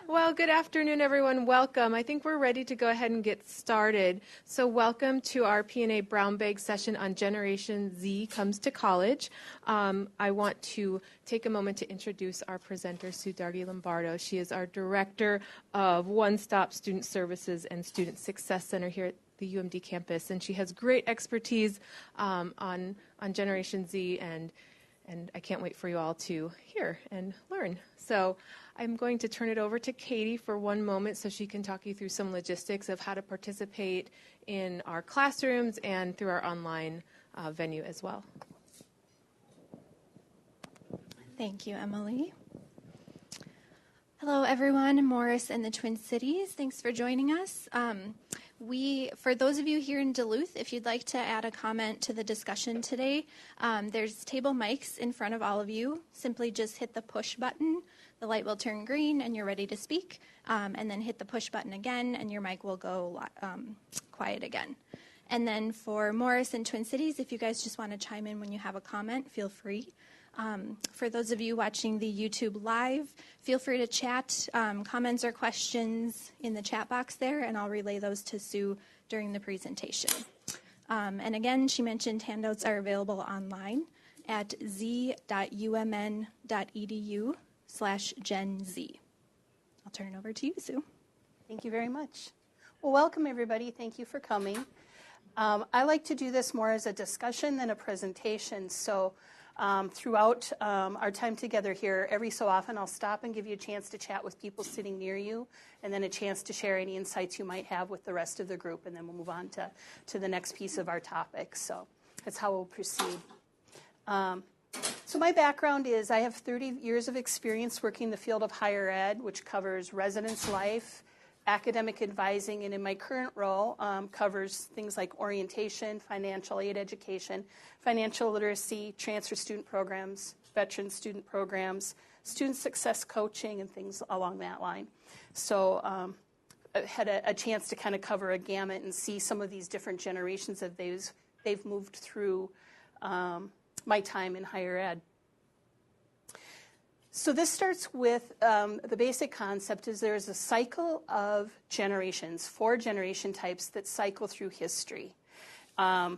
Well, good afternoon, everyone. Welcome. I think we're ready to go ahead and get started. So welcome to our P&A Brown Bag session on Generation Z Comes to College. I want to take a moment to introduce our presenter, Sue Darge Lombardo. She is our Director of One Stop Student Services and Student Success Center here at the UMD campus, and she has great expertise on Generation Z, and I can't wait for you all to hear and learn. So I'm going to turn it over to Katie for one moment so she can talk you through some logistics of how to participate in our classrooms and through our online venue as well. Thank you, Emily. Hello, everyone. Morris in the Twin Cities. Thanks for joining us. For those of you here in Duluth, if you'd like to add a comment to the discussion today, there's table mics in front of all of you. Simply just hit the push button. The light will turn green and you're ready to speak. And then hit the push button again and your mic will go quiet again. And then for Morris and Twin Cities, if you guys just want to chime in when you have a comment, feel free. For those of you watching the YouTube live, feel free to chat comments or questions in the chat box there, and I'll relay those to Sue during the presentation. And again, she mentioned handouts are available online at z.umn.edu/GenZ. I'll turn it over to you, Sue. Thank you very much. Well, welcome, everybody. Thank you for coming. I like to do this more as a discussion than a presentation, so throughout our time together here, every so often I'll stop and give you a chance to chat with people sitting near you, and then a chance to share any insights you might have with the rest of the group, and then we'll move on to the next piece of our topic. So that's how we'll proceed. So my background is I have 30 years of experience working in the field of higher ed, which covers residence life, academic advising, and in my current role covers things like orientation, financial aid education, financial literacy, transfer student programs, veteran student programs, student success coaching, and things along that line. So I had a chance to kind of cover a gamut and see some of these different generations that they've moved through my time in higher ed. So this starts with the basic concept is there's a cycle of generations, 4 generation types that cycle through history. We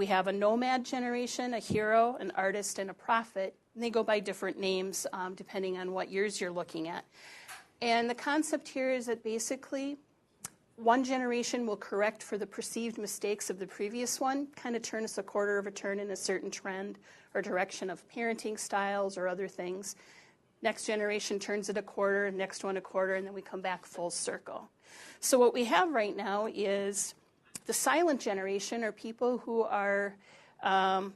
have a nomad generation, a hero, an artist, and a prophet. And they go by different names depending on what years you're looking at. And the concept here is that basically one generation will correct for the perceived mistakes of the previous one, kind of turn us a quarter of a turn in a certain trend or direction of parenting styles or other things. Next generation turns it a quarter, next one a quarter, and then we come back full circle. So what we have right now is the silent generation, or people who are an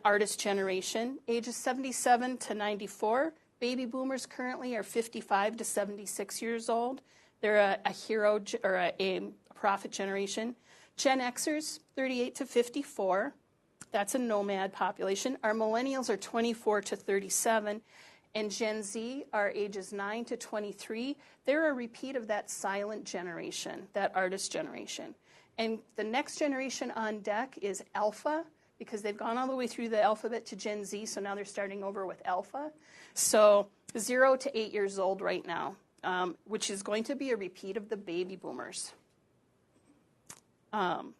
artist generation, ages 77 to 94. Baby boomers currently are 55 to 76 years old. They're a hero or a prophet generation. Gen Xers, 38 to 54. That's a nomad population. Our millennials are 24 to 37. And Gen Z are ages 9 to 23. They're a repeat of that silent generation, that artist generation. And the next generation on deck is Alpha, because they've gone all the way through the alphabet to Gen Z, so now they're starting over with Alpha. So 0 to 8 years old right now. Which is going to be a repeat of the baby boomers. When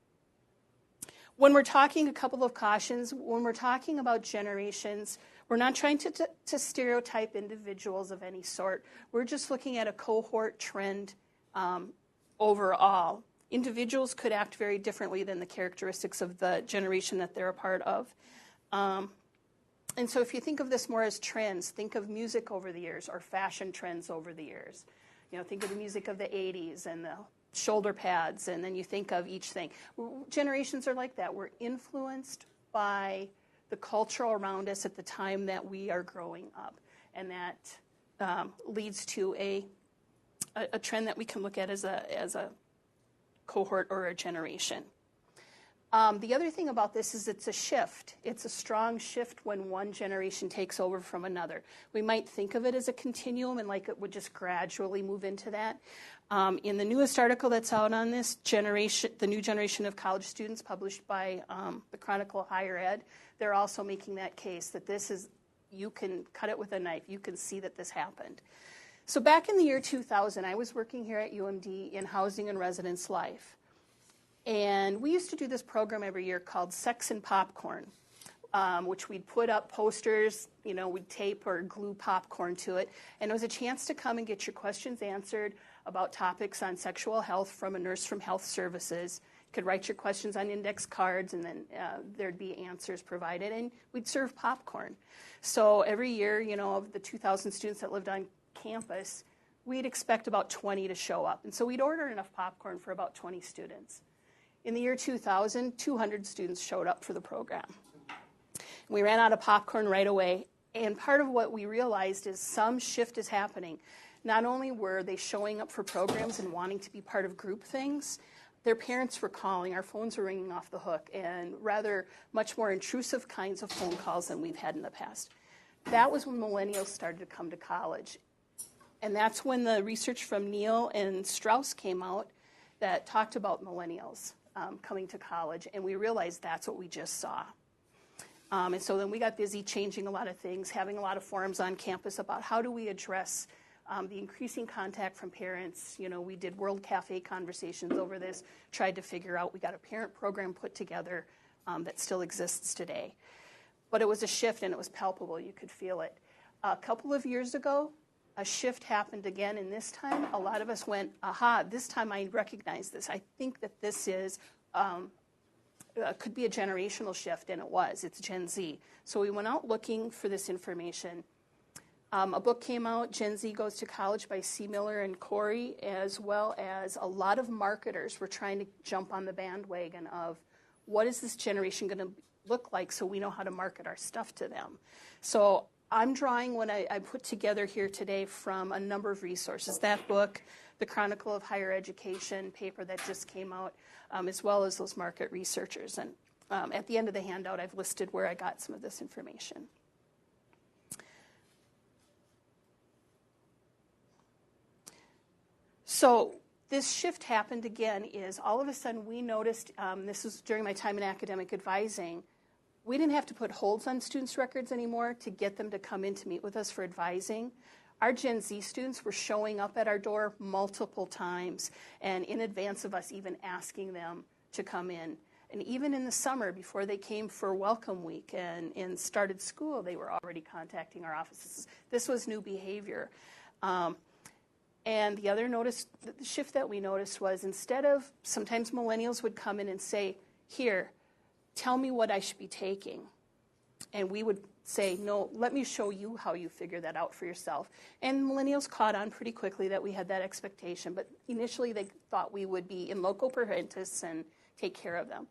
we're talking, a couple of cautions, when we're talking about generations, we're not trying to stereotype individuals of any sort. We're just looking at a cohort trend overall. Individuals could act very differently than the characteristics of the generation that they're a part of. And so if you think of this more as trends, think of music over the years or fashion trends over the years. You know, think of the music of the 80s and the shoulder pads, and then you think of each thing. Generations are like that. We're influenced by the culture around us at the time that we are growing up, and that leads to a trend that we can look at as a cohort or a generation. The other thing about this is it's a shift. It's a strong shift when one generation takes over from another. We might think of it as a continuum and like it would just gradually move into that. In the newest article that's out on this generation, the new generation of college students published by the Chronicle of Higher Ed, they're also making that case that this is you can cut it with a knife. You can see that this happened. So back in the year 2000, I was working here at UMD in housing and residence life. And we used to do this program every year called Sex and Popcorn, which we'd put up posters, we'd tape or glue popcorn to it. And it was a chance to come and get your questions answered about topics on sexual health from a nurse from Health Services. You could write your questions on index cards, and then there'd be answers provided, and we'd serve popcorn. So every year, of the 2,000 students that lived on campus, we'd expect about 20 to show up. And so we'd order enough popcorn for about 20 students. In the year 2000, 200 students showed up for the program. We ran out of popcorn right away, and part of what we realized is some shift is happening. Not only were they showing up for programs and wanting to be part of group things, their parents were calling, our phones were ringing off the hook, and rather much more intrusive kinds of phone calls than we've had in the past. That was when millennials started to come to college. And that's when the research from Neal and Strauss came out that talked about millennials coming to college, and we realized that's what we just saw. And so then we got busy changing a lot of things, having a lot of forums on campus about how do we address the increasing contact from parents. We did World Cafe conversations over this, tried to figure out, we got a parent program put together that still exists today. But it was a shift, and it was palpable. You could feel it. A couple of years ago, a shift happened again, and this time a lot of us went, aha, this time I recognize this. I think that this is could be a generational shift, and it was. It's Gen Z. So we went out looking for this information. A book came out, Gen Z Goes to College by C. Miller and Corey, as well as a lot of marketers were trying to jump on the bandwagon of what is this generation going to look like so we know how to market our stuff to them. So I'm drawing what I put together here today from a number of resources. That book, the Chronicle of Higher Education paper that just came out, as well as those market researchers. And at the end of the handout, I've listed where I got some of this information. So this shift happened again is all of a sudden we noticed, this was during my time in academic advising, we didn't have to put holds on students' records anymore to get them to come in to meet with us for advising. Our Gen Z students were showing up at our door multiple times, and in advance of us even asking them to come in. And even in the summer, before they came for Welcome Week and started school, they were already contacting our offices. This was new behavior. And the other the shift that we noticed was instead of, sometimes millennials would come in and say, here, tell me what I should be taking. And we would say, no, let me show you how you figure that out for yourself. And millennials caught on pretty quickly that we had that expectation, but initially they thought we would be in loco parentis and take care of them.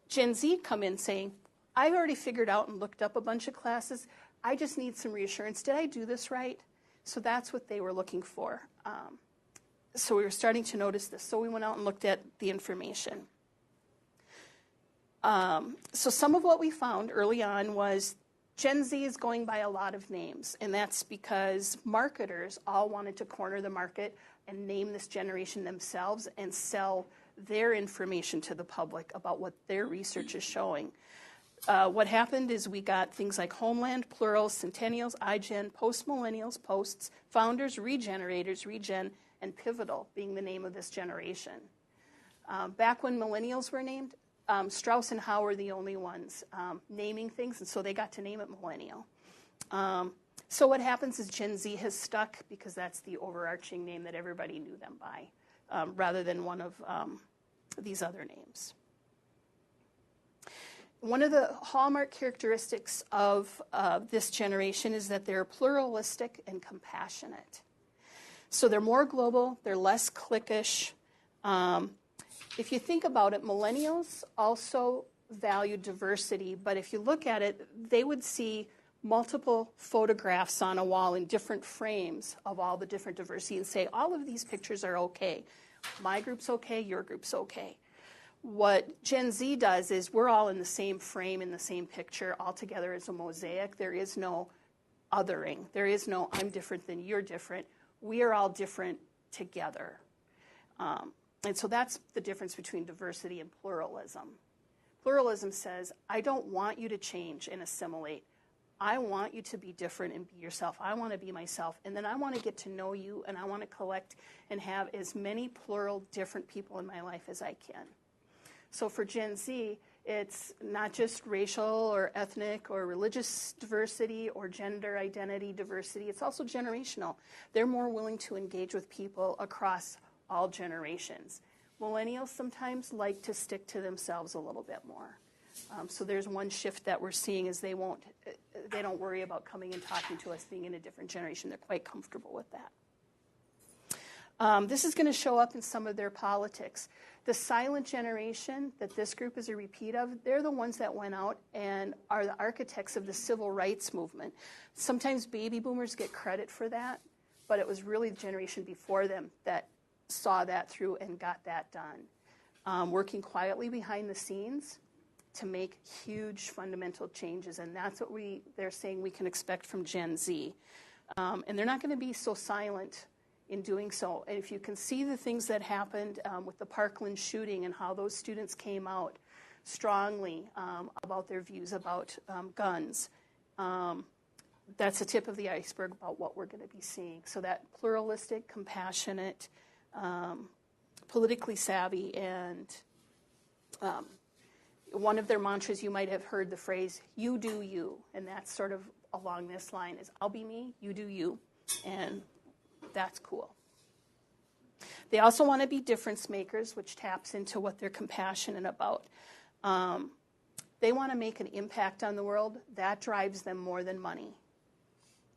Gen Z come in saying, I've already figured out and looked up a bunch of classes. I just need some reassurance. Did I do this right? So that's what they were looking for. So we were starting to notice this. So we went out and looked at the information. So some of what we found early on was Gen Z is going by a lot of names, and that's because marketers all wanted to corner the market and name this generation themselves and sell their information to the public about what their research is showing. What happened is we got things like Homeland, Plurals, Centennials, iGen, Post-Millennials, Posts, Founders, Regenerators, Regen, and Pivotal being the name of this generation. Back when millennials were named, Strauss and Howe were the only ones naming things, and so they got to name it millennial. So what happens is Gen Z has stuck because that's the overarching name that everybody knew them by, rather than one of these other names. One of the hallmark characteristics of this generation is that they're pluralistic and compassionate. So they're more global, they're less cliquish. If you think about it, millennials also value diversity, but if you look at it, they would see multiple photographs on a wall in different frames of all the different diversity and say, all of these pictures are okay. My group's okay, your group's okay. What Gen Z does is we're all in the same frame, in the same picture, all together as a mosaic. There is no othering. There is no I'm different than you're different. We are all different together. And so that's the difference between diversity and pluralism. Pluralism says, I don't want you to change and assimilate. I want you to be different and be yourself. I want to be myself. And then I want to get to know you, and I want to collect and have as many plural different people in my life as I can. So for Gen Z, it's not just racial or ethnic or religious diversity or gender identity diversity. It's also generational. They're more willing to engage with people across all generations. Millennials sometimes like to stick to themselves a little bit more. So there's one shift that we're seeing is they don't worry about coming and talking to us being in a different generation. They're quite comfortable with that. This is going to show up in some of their politics. The silent generation that this group is a repeat of, they're the ones that went out and are the architects of the civil rights movement. Sometimes baby boomers get credit for that, but it was really the generation before them that saw that through and got that done. Working quietly behind the scenes to make huge fundamental changes, and that's what they're saying we can expect from Gen Z. And they're not going to be so silent in doing so. And if you can see the things that happened with the Parkland shooting and how those students came out strongly about their views about guns, that's the tip of the iceberg about what we're going to be seeing. So that pluralistic, compassionate, politically savvy, and one of their mantras, you might have heard the phrase, you do you, and that's sort of along this line is, I'll be me, you do you, and that's cool. They also want to be difference makers, which taps into what they're compassionate about. They want to make an impact on the world. That drives them more than money.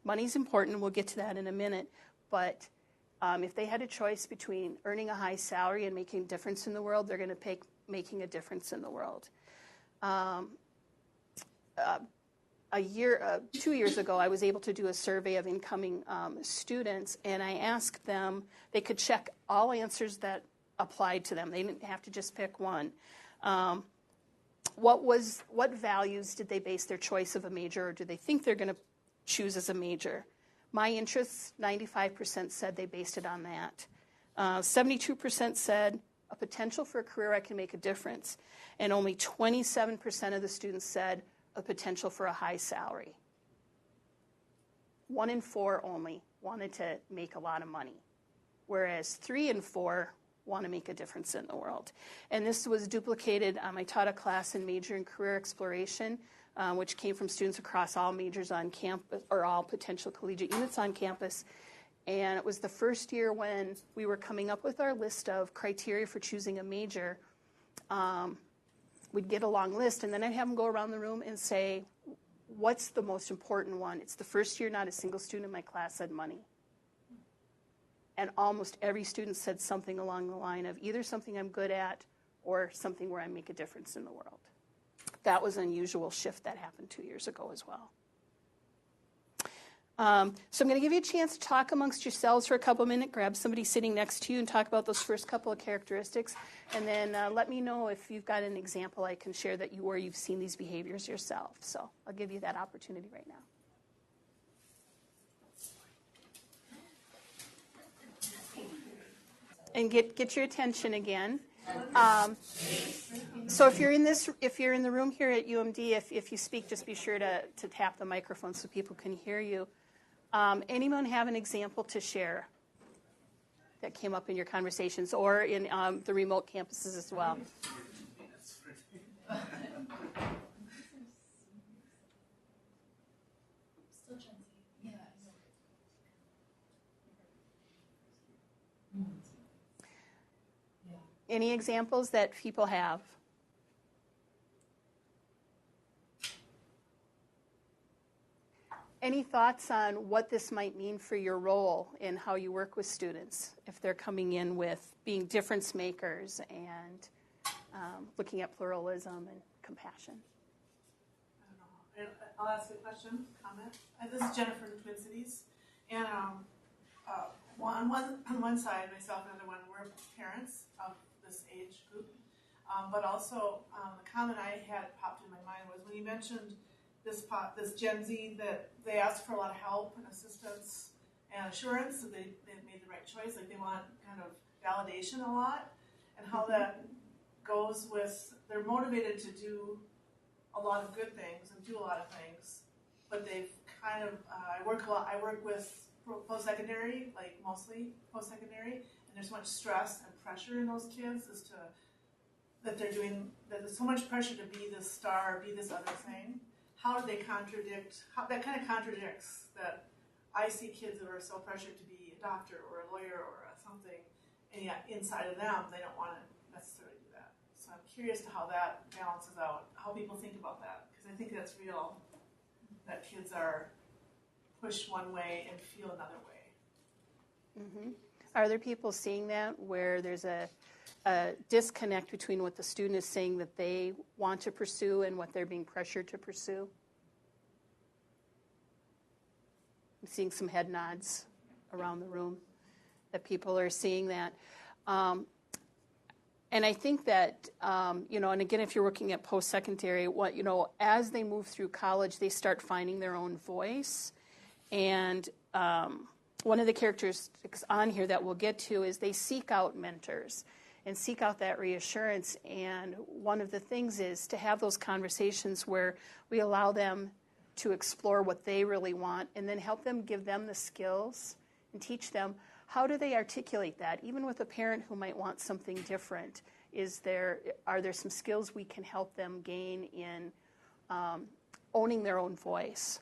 Money's important, we'll get to that in a minute, but if they had a choice between earning a high salary and making a difference in the world, they're going to pick making a difference in the world. 2 years ago, I was able to do a survey of incoming students, and I asked them, they could check all answers that applied to them. They didn't have to just pick one. What values did they base their choice of a major, or do they think they're going to choose as a major? My interests, 95% said they based it on that. 72% said a potential for a career I can make a difference. And only 27% of the students said a potential for a high salary. 1 in 4 only wanted to make a lot of money, whereas 3 in 4 want to make a difference in the world. And this was duplicated. I taught a class in major and career exploration, which came from students across all majors on campus, or all potential collegiate units on campus. And it was the first year when we were coming up with our list of criteria for choosing a major. We'd get a long list, and then I'd have them go around the room and say, what's the most important one? It's the first year not a single student in my class said money. And almost every student said something along the line of either something I'm good at or something where I make a difference in the world. That was an unusual shift that happened 2 years ago as well. So I'm going to give you a chance to talk amongst yourselves for a couple of minutes, grab somebody sitting next to you and talk about those first couple of characteristics, and then let me know if you've got an example I can share where you've seen these behaviors yourself. So I'll give you that opportunity right now. And get your attention again. So if you're in the room here at UMD, if you speak, just be sure to tap the microphone so people can hear you. Anyone have an example to share that came up in your conversations or in the remote campuses as well? Any examples that people have? Any thoughts on what this might mean for your role in how you work with students if they're coming in with being difference makers and looking at pluralism and compassion? I don't know. I'll ask a question, comment. This is Jennifer in the Twin Cities. And on one side, myself and the other one, we're parents of this age group. But also, the comment I had popped in my mind was when you mentioned this Gen Z, that they ask for a lot of help and assistance and assurance that they made the right choice. Like they want kind of validation a lot, and how that goes with they're motivated to do a lot of good things and do a lot of things, but they've kind of, I work with post-secondary, like mostly post-secondary, and there's much stress and pressure in those kids as to that there's so much pressure to be this star, be this other thing. How do they contradict, that kind of contradicts that I see kids that are so pressured to be a doctor or a lawyer or something, and yet inside of them, they don't want to necessarily do that. So I'm curious to how that balances out, how people think about that, because I think that's real, that kids are pushed one way and feel another way. Mm-hmm. Are there people seeing that where there's a disconnect between what the student is saying that they want to pursue and what they're being pressured to pursue? I'm seeing some head nods around the room that people are seeing that. And I think that, and again, if you're looking at post-secondary, as they move through college, they start finding their own voice. And one of the characteristics on here that we'll get to is they seek out mentors and seek out that reassurance. And one of the things is to have those conversations where we allow them to explore what they really want and then help them, give them the skills and teach them how do they articulate that, even with a parent who might want something different. Are there some skills we can help them gain in owning their own voice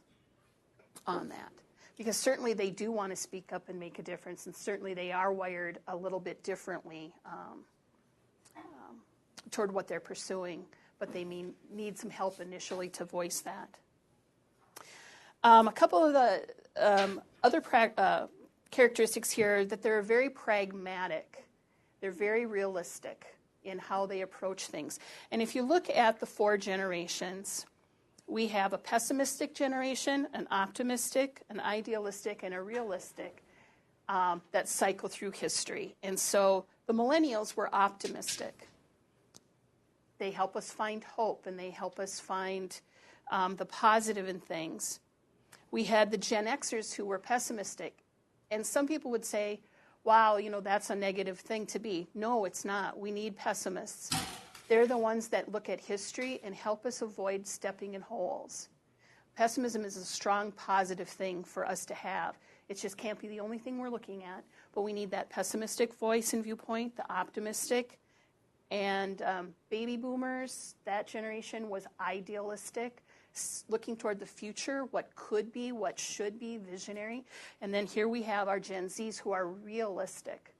on that? Because certainly they do want to speak up and make a difference, and certainly they are wired a little bit differently toward what they're pursuing, but they need some help initially to voice that. A couple of the other characteristics here, that they're very pragmatic. They're very realistic in how they approach things. And if you look at the 4 generations, we have a pessimistic generation, an optimistic, an idealistic, and a realistic that cycle through history. And so the millennials were optimistic. They help us find hope, and they help us find the positive in things. We had the Gen Xers who were pessimistic. And some people would say, wow, that's a negative thing to be. No, it's not. We need pessimists. They're the ones that look at history and help us avoid stepping in holes. Pessimism is a strong positive thing for us to have. It just can't be the only thing we're looking at. But we need that pessimistic voice and viewpoint, the optimistic. And baby boomers, that generation was idealistic, looking toward the future, what could be, what should be, visionary. And then here we have our Gen Zs who are realistic,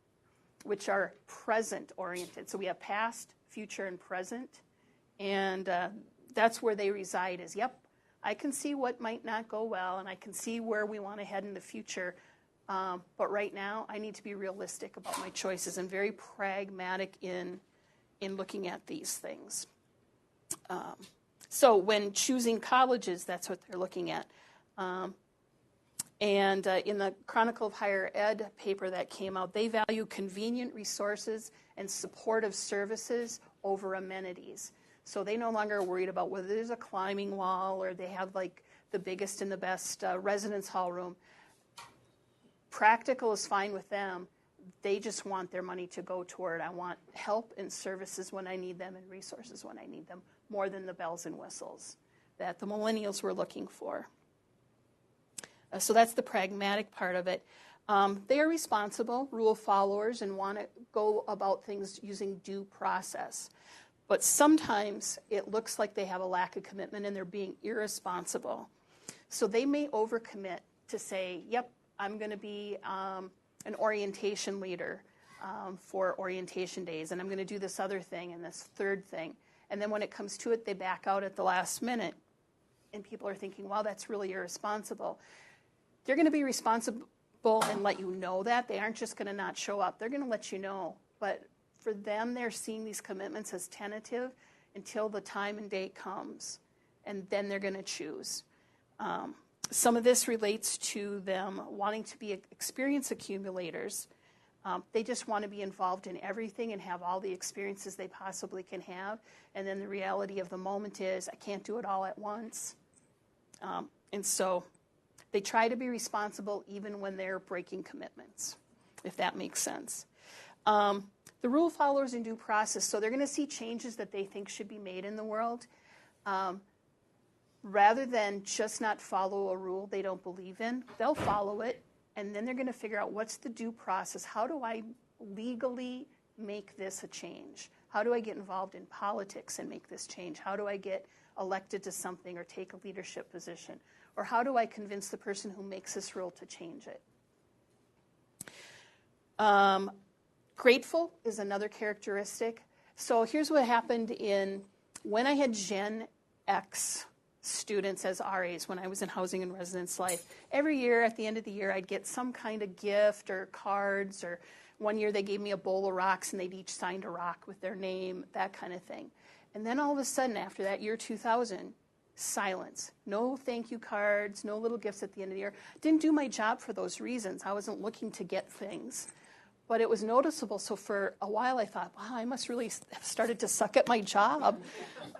which are present-oriented. So we have past, future, and present. And that's where they reside is, yep, I can see what might not go well, and I can see where we want to head in the future. But right now, I need to be realistic about my choices and very pragmatic in looking at these things. So when choosing colleges, that's what they're looking at. And in the Chronicle of Higher Ed paper that came out, they value convenient resources and supportive services over amenities. So they no longer are worried about whether there's a climbing wall or they have like the biggest and the best residence hall room. Practical is fine with them. They just want their money to go toward, I want help and services when I need them and resources when I need them, more than the bells and whistles that the millennials were looking for. So that's the pragmatic part of it. They are responsible, rule followers, and want to go about things using due process. But sometimes it looks like they have a lack of commitment and they're being irresponsible. So they may overcommit to say, yep, I'm going to be an orientation leader for orientation days, and I'm going to do this other thing and this third thing. And then when it comes to it, they back out at the last minute. And people are thinking, wow, that's really irresponsible. They're going to be responsible and let you know that. They aren't just going to not show up. They're going to let you know. But for them, they're seeing these commitments as tentative until the time and date comes. And then they're going to choose. Some of this relates to them wanting to be experience accumulators. They just want to be involved in everything and have all the experiences they possibly can have. And then the reality of the moment is, I can't do it all at once. And so they try to be responsible even when they're breaking commitments, if that makes sense. The rule followers in due process, so they're going to see changes that they think should be made in the world. rather than just not follow a rule they don't believe in, they'll follow it, and then they're going to figure out what's the due process. How do I legally make this a change? How do I get involved in politics and make this change? How do I get elected to something or take a leadership position? Or how do I convince the person who makes this rule to change it? Grateful is another characteristic. So here's what happened when I had Gen X students as RAs when I was in housing and residence life. Every year at the end of the year I'd get some kind of gift or cards, or one year they gave me a bowl of rocks and they'd each signed a rock with their name, that kind of thing. And then all of a sudden after that year 2000, silence. No thank you cards, no little gifts at the end of the year. Didn't do my job for those reasons. I wasn't looking to get things. But it was noticeable, so for a while I thought, wow, I must really have started to suck at my job,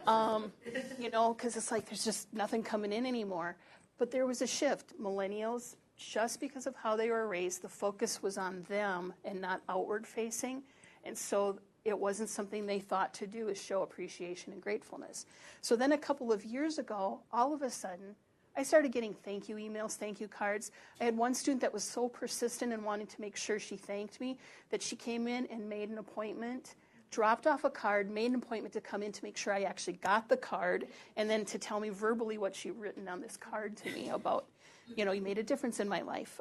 because it's like there's just nothing coming in anymore. But there was a shift. Millennials, just because of how they were raised, the focus was on them and not outward facing, and so it wasn't something they thought to do is show appreciation and gratefulness. So then a couple of years ago, all of a sudden, I started getting thank you emails, thank you cards. I had one student that was so persistent and wanting to make sure she thanked me that she came in and made an appointment, dropped off a card, made an appointment to come in to make sure I actually got the card, and then to tell me verbally what she'd written on this card to me about, you made a difference in my life.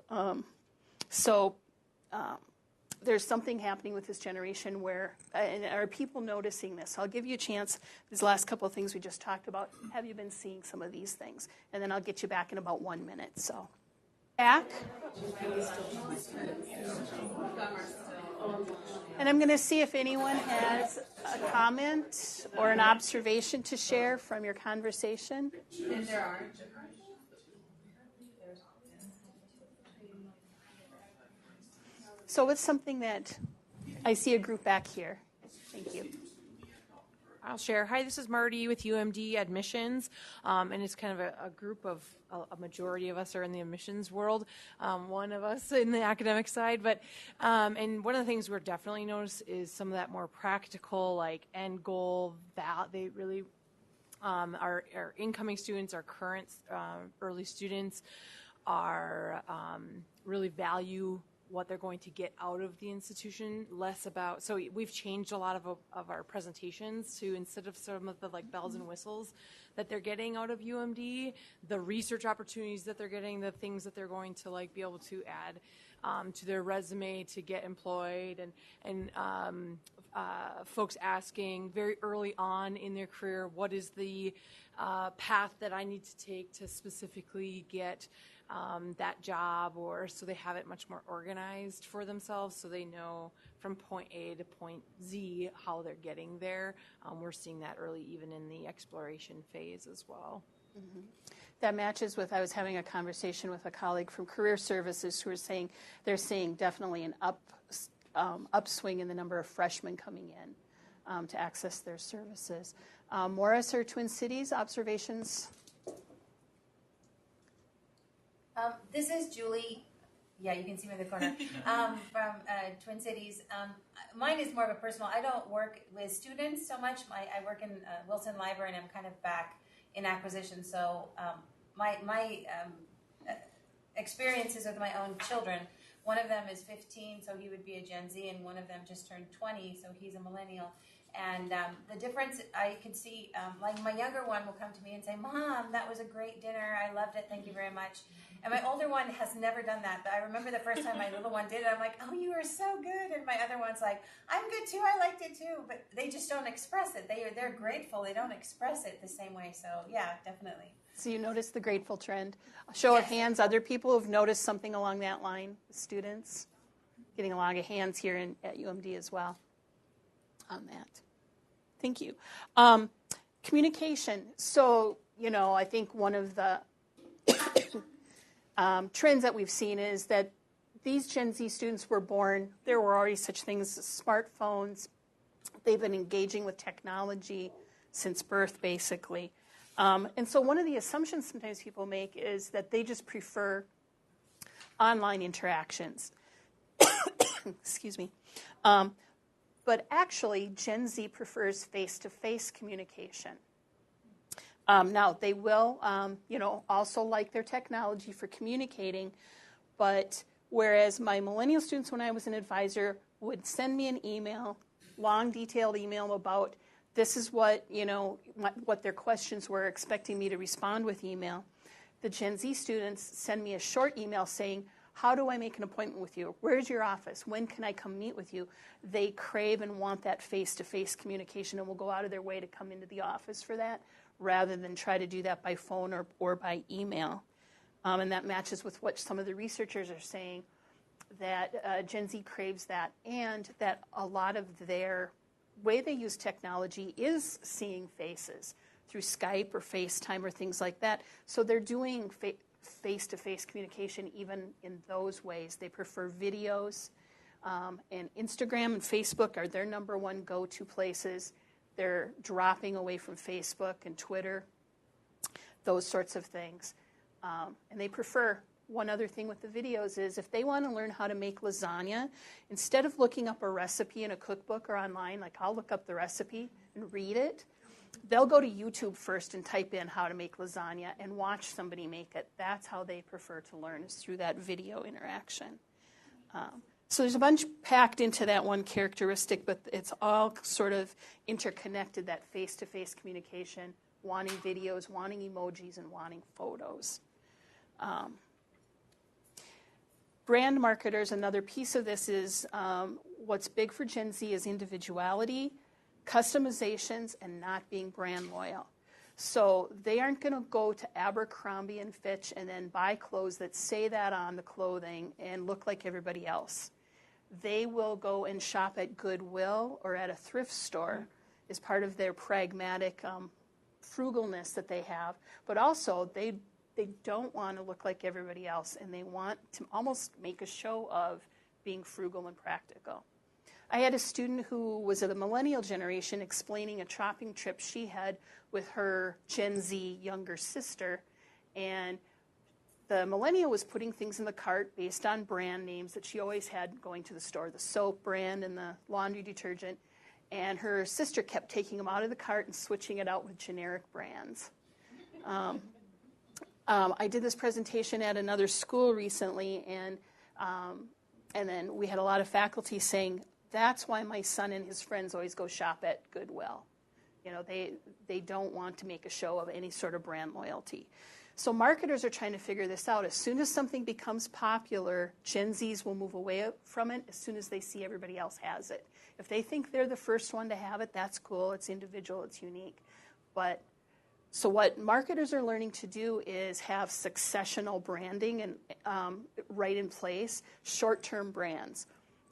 There's something happening with this generation where, and are people noticing this? I'll give you a chance, these last couple of things we just talked about, have you been seeing some of these things? And then I'll get you back in about 1 minute, so. Back. And I'm going to see if anyone has a comment or an observation to share from your conversation. And there aren't. So it's something that I see a group back here. Thank you. I'll share. Hi, this is Marty with UMD Admissions, and it's kind of a group of a majority of us are in the admissions world, one of us in the academic side. But and one of the things we're definitely notice is some of that more practical, like end goal. They really our incoming students, our current early students, are really value what they're going to get out of the institution, less about, so we've changed a lot of our presentations to, instead of some of the like bells and whistles that they're getting out of UMD, the research opportunities that they're getting, the things that they're going to like be able to add to their resume to get employed, and folks asking very early on in their career, what is the path that I need to take to specifically get that job, or so they have it much more organized for themselves, so they know from point A to point Z how they're getting there. We're seeing that early, even in the exploration phase as well. Mm-hmm. That matches with, I was having a conversation with a colleague from Career Services who are saying they're seeing definitely an upswing in the number of freshmen coming in to access their services. Morris or Twin Cities, observations? This is Julie. Yeah, you can see me in the corner. From Twin Cities. Mine is more of a personal. I don't work with students so much. I work in Wilson Library, and I'm kind of back in acquisition. So my experiences with my own children. One of them is 15, so he would be a Gen Z, and one of them just turned 20, so he's a millennial. And the difference I can see, like my younger one will come to me and say, Mom, that was a great dinner. I loved it. Thank you very much. And my older one has never done that. But I remember the first time my little one did it, I'm like, oh, you were so good. And my other one's like, I'm good too. I liked it too. But they just don't express it. They're grateful. They don't express it the same way. So, yeah, definitely. So you noticed the grateful trend. A show of hands, other people have noticed something along that line, students. Getting a lot of hands here at UMD as well on that. Thank you. Communication. So, I think one of the trends that we've seen is that these Gen Z students were born, there were already such things as smartphones. They've been engaging with technology since birth, basically. And so one of the assumptions sometimes people make is that they just prefer online interactions. Excuse me. But actually, Gen Z prefers face-to-face communication. Now, they will, also like their technology for communicating, but whereas my millennial students, when I was an advisor, would send me an email, long, detailed email about this is what their questions were, expecting me to respond with email. The Gen Z students send me a short email saying, how do I make an appointment with you? Where's your office? When can I come meet with you? They crave and want that face-to-face communication and will go out of their way to come into the office for that rather than try to do that by phone or by email. And that matches with what some of the researchers are saying, that Gen Z craves that, and that a lot of their way they use technology is seeing faces through Skype or FaceTime or things like that. So they're doing face-to-face communication even in those ways. They prefer videos, and Instagram and Facebook are their number one go-to places. They're dropping away from Facebook and Twitter, those sorts of things. And they prefer, one other thing with the videos is if they want to learn how to make lasagna, instead of looking up a recipe in a cookbook or online, like I'll look up the recipe and read it, they'll go to YouTube first and type in how to make lasagna and watch somebody make it. That's how they prefer to learn, is through that video interaction. So there's a bunch packed into that one characteristic, but it's all sort of interconnected, that face-to-face communication, wanting videos, wanting emojis, and wanting photos. Brand marketers, another piece of this is what's big for Gen Z is individuality, customizations, and not being brand loyal. So they aren't going to go to Abercrombie and Fitch and then buy clothes that say that on the clothing and look like everybody else. They will go and shop at Goodwill or at a thrift store as part of their pragmatic frugalness that they have. But also, they don't want to look like everybody else, and they want to almost make a show of being frugal and practical. I had a student who was of the Millennial Generation explaining a shopping trip she had with her Gen Z younger sister, and the Millennial was putting things in the cart based on brand names that she always had going to the store, the soap brand and the laundry detergent, and her sister kept taking them out of the cart and switching it out with generic brands. I did this presentation at another school recently, and then we had a lot of faculty saying, that's why my son and his friends always go shop at Goodwill. They don't want to make a show of any sort of brand loyalty. So marketers are trying to figure this out. As soon as something becomes popular, Gen Zs will move away from it as soon as they see everybody else has it. If they think they're the first one to have it, that's cool. It's individual. It's unique. So what marketers are learning to do is have successional branding and right in place, short-term brands.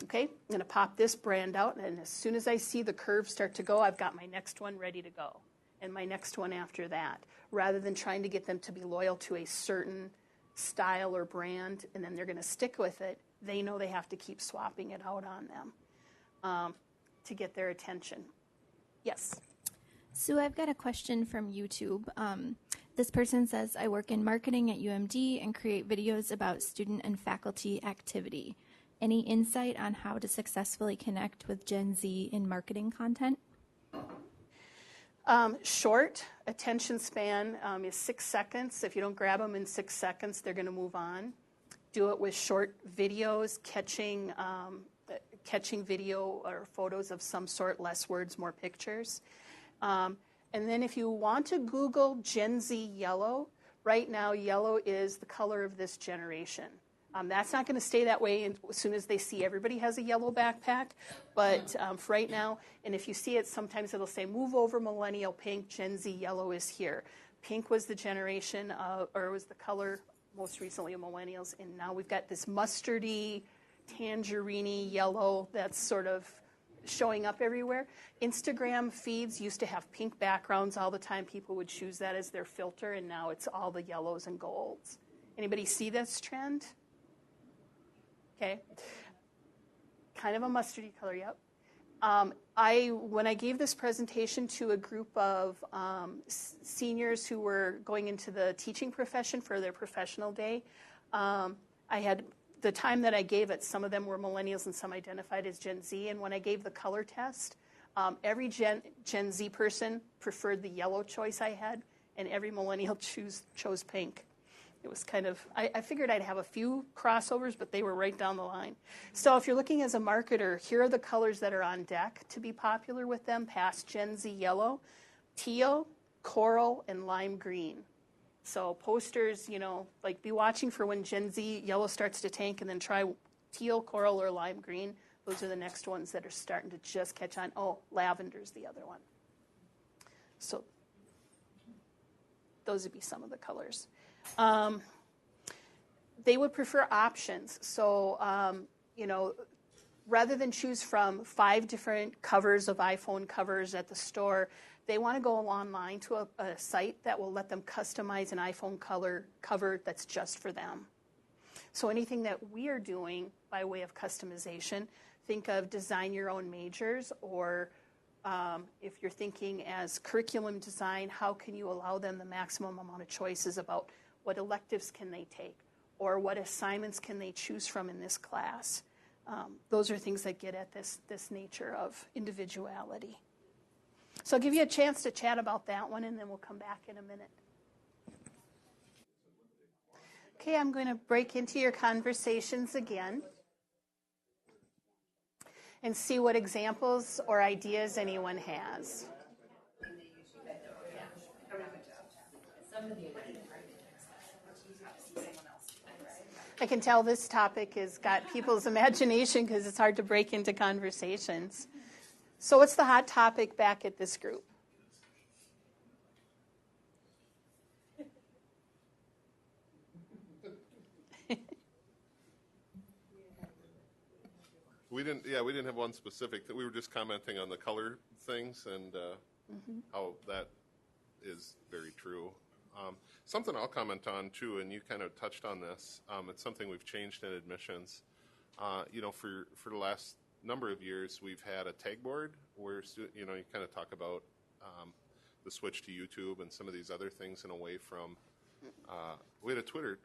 Okay, I'm going to pop this brand out, and as soon as I see the curve start to go, I've got my next one ready to go, and my next one after that, rather than trying to get them to be loyal to a certain style or brand, and then they're going to stick with it. They know they have to keep swapping it out on them to get their attention. Yes? So I've got a question from YouTube. This person says, I work in marketing at UMD and create videos about student and faculty activity. Any insight on how to successfully connect with Gen Z in marketing content? Short attention span is 6 seconds. If you don't grab them in 6 seconds, they're going to move on. Do it with short videos, catching video or photos of some sort, less words, more pictures. And then if you want to Google Gen Z yellow, right now yellow is the color of this generation. That's not going to stay that way as soon as they see everybody has a yellow backpack. But for right now, and if you see it, sometimes it'll say, move over millennial pink, Gen Z yellow is here. Pink was the generation, or was the color most recently of millennials. And now we've got this mustardy, tangerine-y yellow that's sort of showing up everywhere. Instagram feeds used to have pink backgrounds all the time. People would choose that as their filter, and now it's all the yellows and golds. Anybody see this trend? Okay, kind of a mustardy color, yep. When I gave this presentation to a group of seniors who were going into the teaching profession for their professional day, I had the time that I gave it, some of them were millennials and some identified as Gen Z, and when I gave the color test, every Gen Z person preferred the yellow choice I had, and every millennial chose pink. It was kind of, I figured I'd have a few crossovers, but they were right down the line. So if you're looking as a marketer, here are the colors that are on deck to be popular with them, past Gen Z yellow, teal, coral, and lime green. So posters, like be watching for when Gen Z yellow starts to tank, and then try teal, coral, or lime green. Those are the next ones that are starting to just catch on. Oh, lavender's the other one. So those would be some of the colors. They would prefer options. So, rather than choose from 5 different covers of iPhone covers at the store, they want to go online to a site that will let them customize an iPhone cover that's just for them. So anything that we are doing by way of customization, think of design your own majors, or if you're thinking as curriculum design, how can you allow them the maximum amount of choices about what electives can they take, or what assignments can they choose from in this class. Those are things that get at this nature of individuality. So I'll give you a chance to chat about that one, and then we'll come back in a minute. Okay, I'm going to break into your conversations again and see what examples or ideas anyone has. I can tell this topic has got people's imagination because it's hard to break into conversations. So what's the hot topic back at this group? We didn't have one specific. We were just commenting on the color things and how that is very true. Something I'll comment on too, and you kind of touched on this. It's something we've changed in admissions. For the last number of years, we've had a tag board where you kind of talk about the switch to YouTube and some of these other things in a way from. We had a Twitter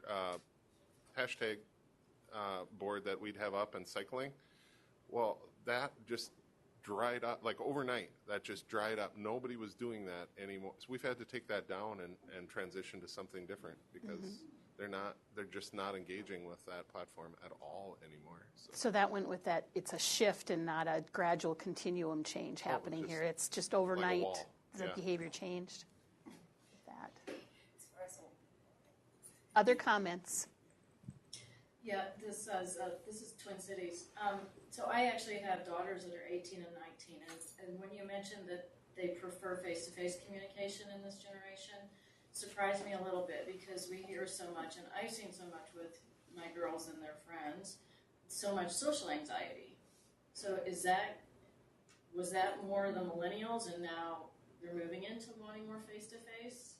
hashtag board that we'd have up and cycling. Well, that just dried up, like overnight, that just dried up. Nobody was doing that anymore. So we've had to take that down and transition to something different because they're just not engaging with that platform at all anymore. So that went with that, it's a shift and not a gradual continuum change happening here. It's just overnight the behavior changed. That. Other comments? Yeah, this is Twin Cities. So I actually have daughters that are 18 and 19, and when you mentioned that they prefer face-to-face communication in this generation, surprised me a little bit because we hear so much, and I've seen so much with my girls and their friends, so much social anxiety. So was that more the millennials, and now they're moving into wanting more face-to-face?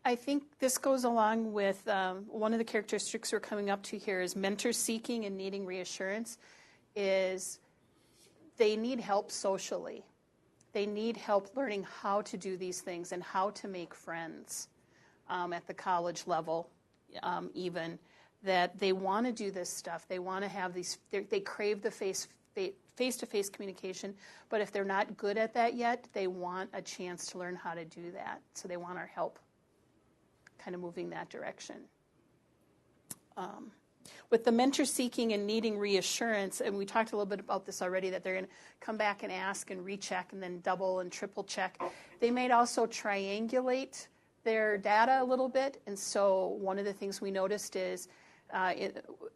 I think this goes along with one of the characteristics we're coming up to here is mentor seeking and needing reassurance is they need help socially. They need help learning how to do these things and how to make friends at the college level even, that they want to do this stuff. They want to have these, they crave the face-to-face communication, but if they're not good at that yet, they want a chance to learn how to do that. So they want our help kind of moving that direction. With the mentor seeking and needing reassurance, and we talked a little bit about this already, that they're going to come back and ask and recheck and then double and triple check. They might also triangulate their data a little bit, and so one of the things we noticed is,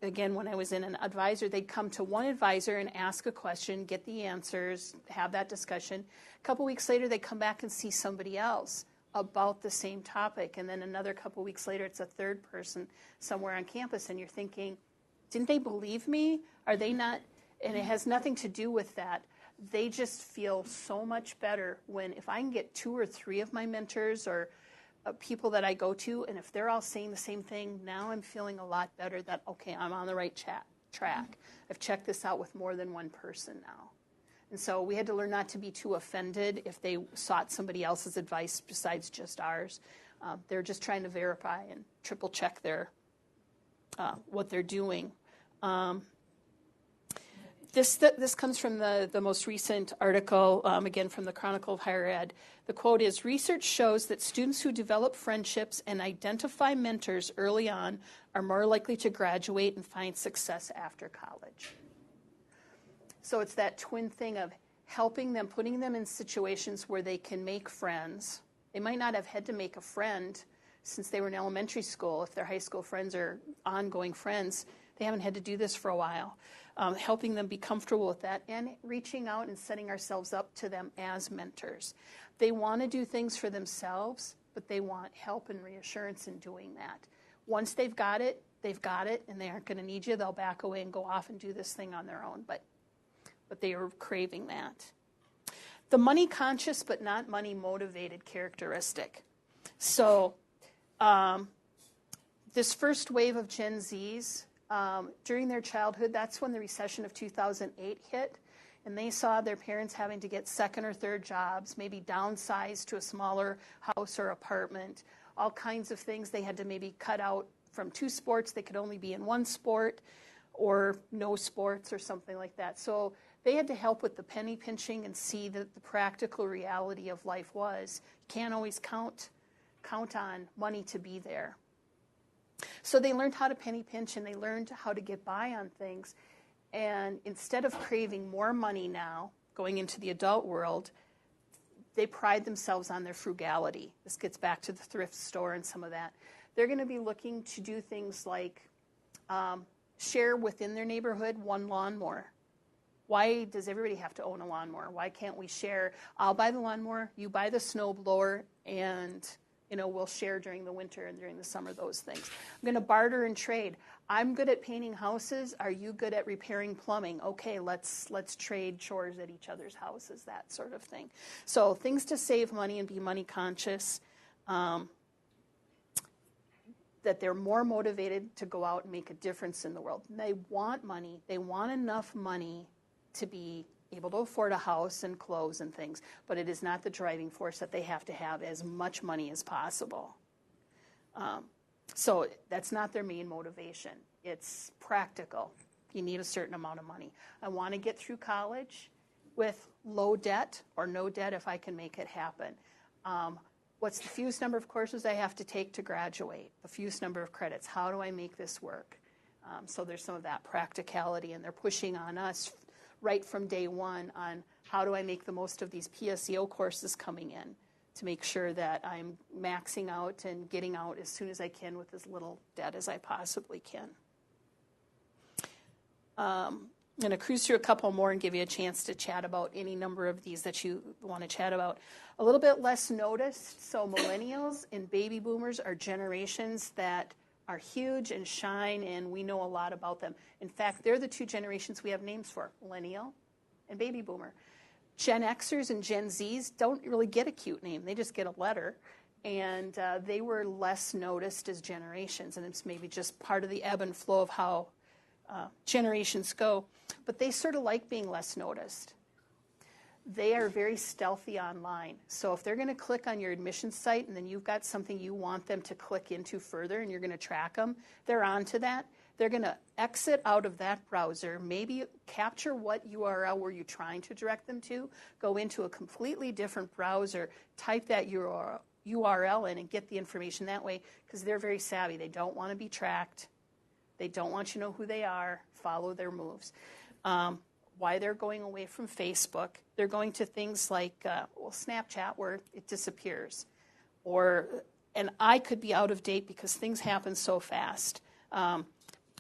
again, when I was in an advisor, they'd come to one advisor and ask a question, get the answers, have that discussion. A couple weeks later, they come back and see somebody else about the same topic, and then another couple weeks later it's a third person somewhere on campus, and you're thinking, didn't they believe me? Are they not? And it has nothing to do with that. They just feel so much better when, if I can get 2 or 3 of my mentors or people that I go to, and if they're all saying the same thing, now I'm feeling a lot better that, okay, I'm on the right track. I've checked this out with more than one person now. And so we had to learn not to be too offended if they sought somebody else's advice besides just ours. They're just trying to verify and triple check their what they're doing. This comes from the most recent article, again from the Chronicle of Higher Ed. The quote is, research shows that students who develop friendships and identify mentors early on are more likely to graduate and find success after college. So it's that twin thing of helping them, putting them in situations where they can make friends. They might not have had to make a friend since they were in elementary school. If their high school friends are ongoing friends, they haven't had to do this for a while. Helping them be comfortable with that and reaching out and setting ourselves up to them as mentors. They want to do things for themselves, but they want help and reassurance in doing that. Once they've got it, and they aren't going to need you. They'll back away and go off and do this thing on their own, but they are craving that. The money conscious but not money motivated characteristic. So this first wave of Gen Zs, during their childhood, that's when the recession of 2008 hit, and they saw their parents having to get second or third jobs, maybe downsize to a smaller house or apartment, all kinds of things. They had to maybe cut out from 2 sports. They could only be in 1 sport or no sports or something like that. So they had to help with the penny pinching and see that the practical reality of life was you can't always count on money to be there. So they learned how to penny pinch and they learned how to get by on things. And instead of craving more money now, going into the adult world, they pride themselves on their frugality. This gets back to the thrift store and some of that. They're going to be looking to do things like share within their neighborhood 1 lawnmower. Why does everybody have to own a lawnmower? Why can't we share? I'll buy the lawnmower, you buy the snow blower, and we'll share during the winter and during the summer, those things. I'm going to barter and trade. I'm good at painting houses. Are you good at repairing plumbing? Okay, let's trade chores at each other's houses, that sort of thing. So things to save money and be money conscious, that they're more motivated to go out and make a difference in the world. They want money. They want enough money to be able to afford a house and clothes and things, but it is not the driving force that they have to have as much money as possible. So that's not their main motivation. It's practical. You need a certain amount of money. I want to get through college with low debt or no debt if I can make it happen. What's the fewest number of courses I have to take to graduate? The fewest number of credits. How do I make this work? So there's some of that practicality, and they're pushing on us right from day one on how do I make the most of these PSEO courses coming in to make sure that I'm maxing out and getting out as soon as I can with as little debt as I possibly can. I'm going to cruise through a couple more and give you a chance to chat about any number of these that you want to chat about. A little bit less noticed, so millennials and baby boomers are generations that are huge and shine, and we know a lot about them. In fact, they're the 2 generations we have names for, millennial and baby boomer. Gen Xers and Gen Zs don't really get a cute name. They just get a letter, and they were less noticed as generations, and it's maybe just part of the ebb and flow of how generations go. But they sort of like being less noticed. They are very stealthy online. So if they're going to click on your admissions site and then you've got something you want them to click into further and you're going to track them, they're onto that. They're going to exit out of that browser, maybe capture what URL were you trying to direct them to, go into a completely different browser, type that URL in and get the information that way, because they're very savvy. They don't want to be tracked. They don't want you to know who they are. Follow their moves. Why they're going away from Facebook. They're going to things like Snapchat, where it disappears. And I could be out of date because things happen so fast.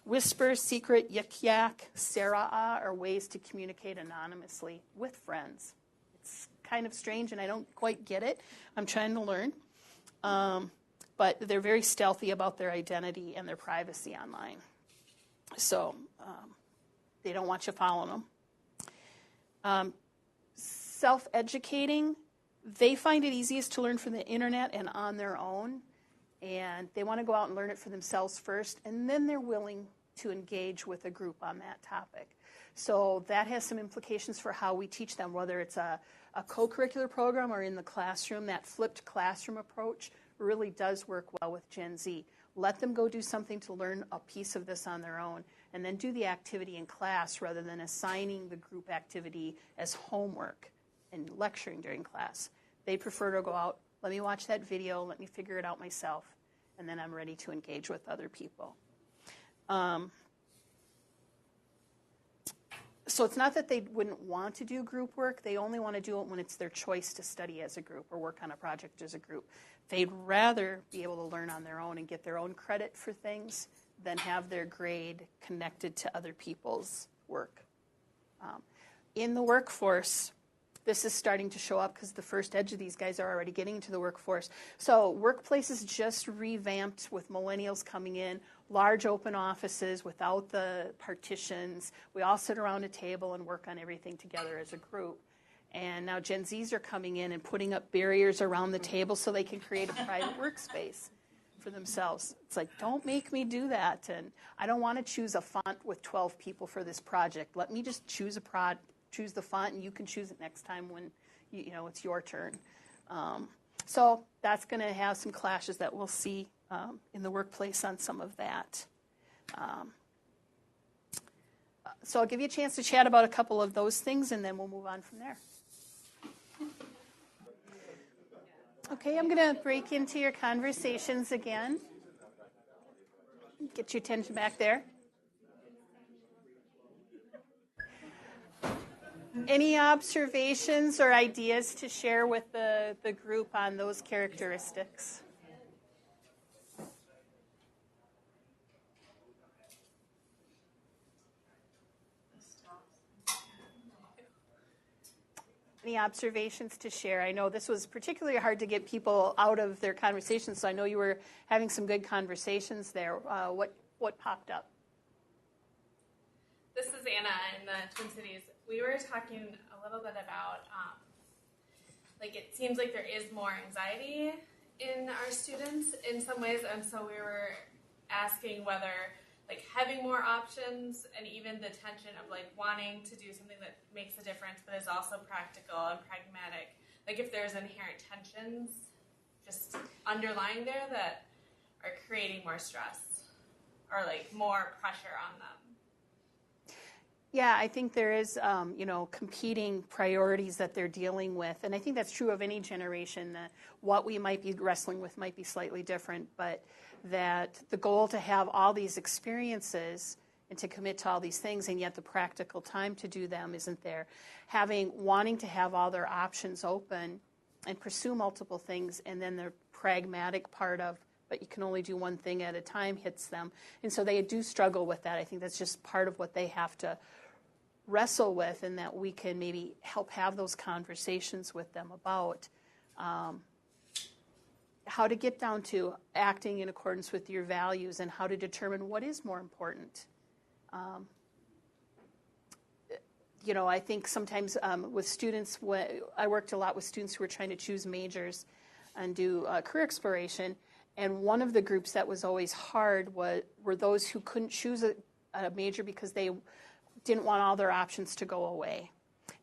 Whisper, secret, yik yak, Sarah are ways to communicate anonymously with friends. It's kind of strange, and I don't quite get it. I'm trying to learn. But they're very stealthy about their identity and their privacy online. So they don't want you following them. Self-educating, they find it easiest to learn from the internet and on their own, and they want to go out and learn it for themselves first, and then they're willing to engage with a group on that topic. So that has some implications for how we teach them, whether it's a co-curricular program or in the classroom. That flipped classroom approach really does work well with Gen Z. Let them go do something to learn a piece of this on their own, and then do the activity in class rather than assigning the group activity as homework and lecturing during class. They prefer to go out, let me watch that video, let me figure it out myself, and then I'm ready to engage with other people. So it's not that they wouldn't want to do group work. They only want to do it when it's their choice to study as a group or work on a project as a group. They'd rather be able to learn on their own and get their own credit for things than have their grade connected to other people's work. In the workforce, this is starting to show up because the first edge of these guys are already getting into the workforce. So workplaces just revamped with millennials coming in, large open offices without the partitions. We all sit around a table and work on everything together as a group. And now Gen Zs are coming in and putting up barriers around the table so they can create a private workspace for themselves. It's like, don't make me do that. And I don't want to choose a font with 12 people for this project. Let me just choose the font, and you can choose it next time when it's your turn. So that's going to have some clashes that we'll see in the workplace on some of that. So I'll give you a chance to chat about a couple of those things, and then we'll move on from there. Okay, I'm going to break into your conversations again. Get your attention back there. Any observations or ideas to share with the group on those characteristics? Any observations to share? I know this was particularly hard to get people out of their conversations, so I know you were having some good conversations there. What popped up? This is Anna in the Twin Cities. We were talking a little bit about, it seems like there is more anxiety in our students in some ways, and so we were asking whether having more options and even the tension of wanting to do something that makes a difference but is also practical and pragmatic, if there's inherent tensions just underlying there that are creating more stress or more pressure on them. Yeah, I think there is, competing priorities that they're dealing with. And I think that's true of any generation, that what we might be wrestling with might be slightly different, but that the goal to have all these experiences and to commit to all these things, and yet the practical time to do them isn't there. Wanting to have all their options open and pursue multiple things, and then the pragmatic part of, but you can only do one thing at a time, hits them. And so they do struggle with that. I think that's just part of what they have to wrestle with, and that we can maybe help have those conversations with them about how to get down to acting in accordance with your values and how to determine what is more important. I think sometimes with students, I worked a lot with students who were trying to choose majors and do career exploration. And one of the groups that was always hard were those who couldn't choose a major because they didn't want all their options to go away.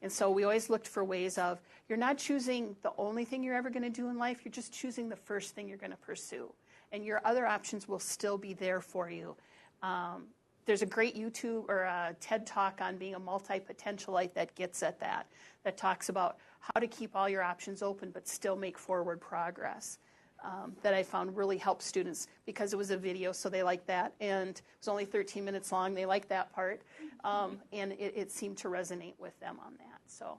And so we always looked for ways of, you're not choosing the only thing you're ever going to do in life, you're just choosing the first thing you're going to pursue. And your other options will still be there for you. There's a great YouTube or a TED Talk on being a multi-potentialite that gets at that talks about how to keep all your options open but still make forward progress. That I found really helped students because it was a video, so they liked that. And it was only 13 minutes long. They liked that part. And it seemed to resonate with them on that. So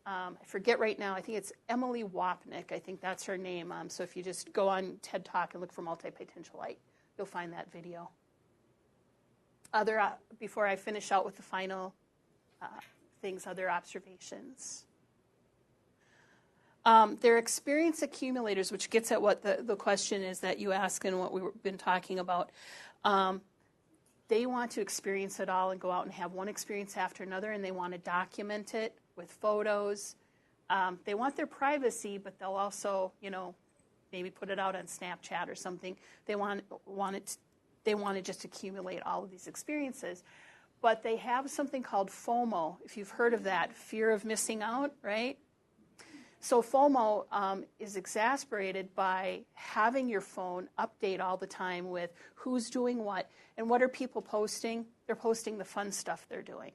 I forget right now. I think it's Emily Wapnick. I think that's her name. So if you just go on TED Talk and look for multi-potentialite, you'll find that video. Before I finish out with the final things, other observations. They're experience accumulators, which gets at what the question is that you ask and what we've been talking about. They want to experience it all and go out and have one experience after another, and they want to document it with photos. They want their privacy, but they'll also, maybe put it out on Snapchat or something. They want to just accumulate all of these experiences. But they have something called FOMO, if you've heard of that, fear of missing out, right? So FOMO is exacerbated by having your phone update all the time with who's doing what. And what are people posting? They're posting the fun stuff they're doing.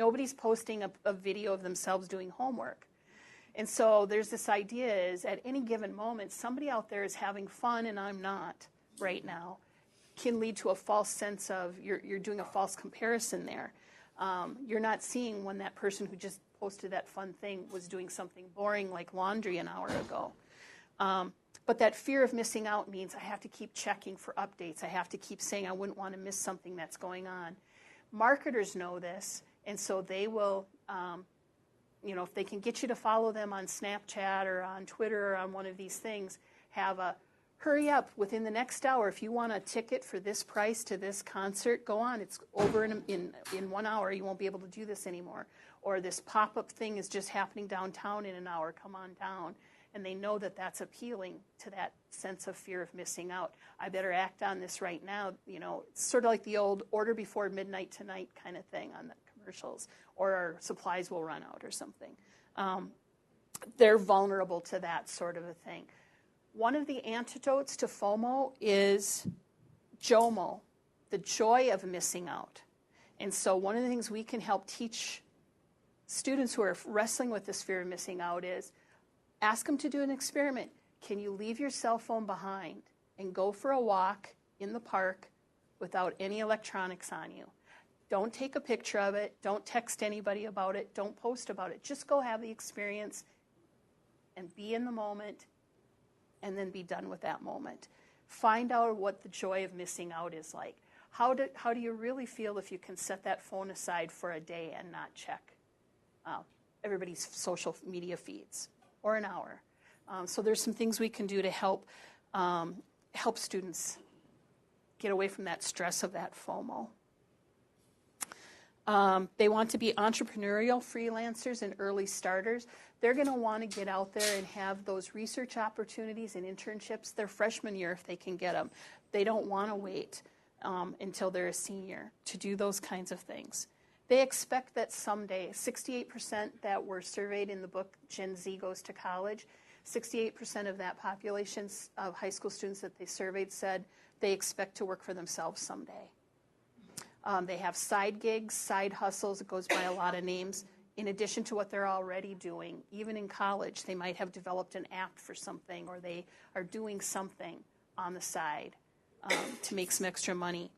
Nobody's posting a video of themselves doing homework. And so there's this idea is at any given moment, somebody out there is having fun and I'm not right now. Can lead to a false sense of you're doing a false comparison there. You're not seeing when that person who just posted that fun thing was doing something boring like laundry an hour ago. But that fear of missing out means I have to keep checking for updates. I have to keep saying I wouldn't want to miss something that's going on. Marketers know this, and so they will, if they can get you to follow them on Snapchat or on Twitter or on one of these things, have a hurry up within the next hour. If you want a ticket for this price to this concert, go on. It's over in 1 hour. You won't be able to do this anymore. Or this pop-up thing is just happening downtown in an hour. Come on down. And they know that that's appealing to that sense of fear of missing out. I better act on this right now. It's sort of like the old order before midnight tonight kind of thing on the commercials. Or our supplies will run out or something. They're vulnerable to that sort of a thing. One of the antidotes to FOMO is JOMO, the joy of missing out. And so one of the things we can help teach students who are wrestling with this fear of missing out is ask them to do an experiment. Can you leave your cell phone behind and go for a walk in the park without any electronics on you? Don't take a picture of it. Don't text anybody about it. Don't post about it. Just go have the experience and be in the moment and then be done with that moment. Find out what the joy of missing out is like. How do you really feel if you can set that phone aside for a day and not check everybody's social media feeds or an hour? So there's some things we can do to help students get away from that stress of that FOMO. They want to be entrepreneurial freelancers and early starters. They're going to want to get out there and have those research opportunities and internships their freshman year if they can get them. They don't want to wait until they're a senior to do those kinds of things. They expect that someday, 68% that were surveyed in the book Gen Z Goes to College, 68% of that population of high school students that they surveyed said they expect to work for themselves someday. They have side gigs, side hustles. It goes by a lot of names. In addition to what they're already doing, even in college, they might have developed an app for something, or they are doing something on the side to make some extra money.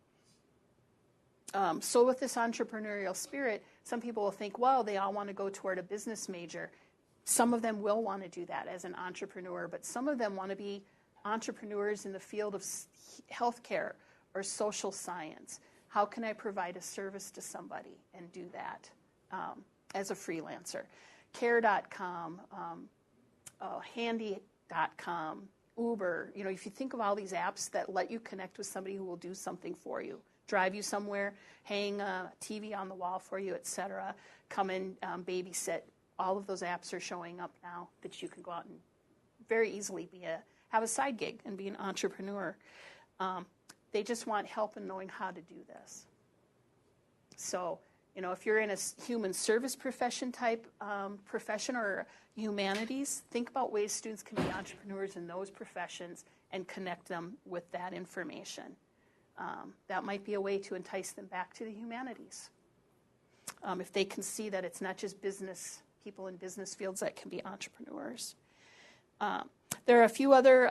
So with this entrepreneurial spirit, some people will think, well, they all want to go toward a business major. Some of them will want to do that as an entrepreneur, but some of them want to be entrepreneurs in the field of healthcare or social science. How can I provide a service to somebody and do that as a freelancer? Care.com, Handy.com, Uber. If you think of all these apps that let you connect with somebody who will do something for you, drive you somewhere, hang a TV on the wall for you, etc., come and babysit. All of those apps are showing up now that you can go out and very easily have a side gig and be an entrepreneur. They just want help in knowing how to do this. So, if you're in a human service profession type profession or humanities, think about ways students can be entrepreneurs in those professions and connect them with that information. That might be a way to entice them back to the humanities. If they can see that it's not just people in business fields that can be entrepreneurs. There are a few other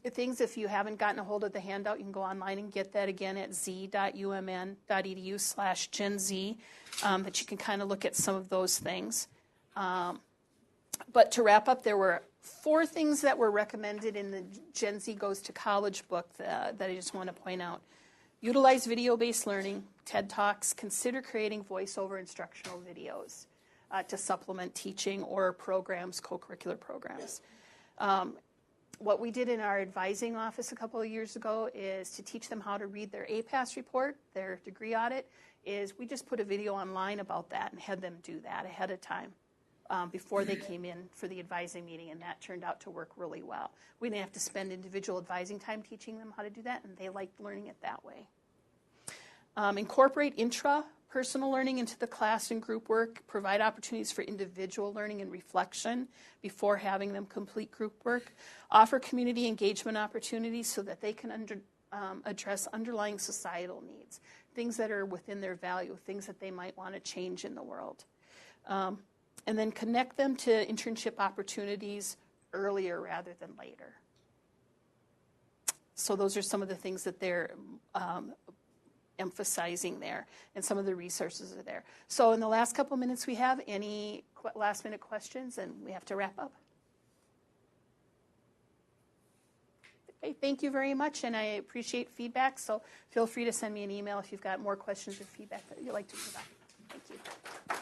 things. If you haven't gotten a hold of the handout, you can go online and get that again at z.umn.edu/Gen Z, that you can kind of look at some of those things. But to wrap up, there were 4 things that were recommended in the Gen Z Goes to College book that I just want to point out. Utilize video-based learning, TED Talks. Consider creating voiceover instructional videos to supplement teaching or programs, co-curricular programs. What we did in our advising office a couple of years ago is to teach them how to read their APAS report, their degree audit, is we just put a video online about that and had them do that ahead of time before they came in for the advising meeting, and that turned out to work really well. We didn't have to spend individual advising time teaching them how to do that, and they liked learning it that way. Incorporate personal learning into the class and group work, provide opportunities for individual learning and reflection before having them complete group work, offer community engagement opportunities so that they can address underlying societal needs, things that are within their value, things that they might want to change in the world. And then connect them to internship opportunities earlier rather than later. So those are some of the things that they're emphasizing there, and some of the resources are there. So in the last couple minutes we have, any last-minute questions, and we have to wrap up. Okay, thank you very much, and I appreciate feedback, so feel free to send me an email if you've got more questions or feedback that you'd like to provide. Thank you.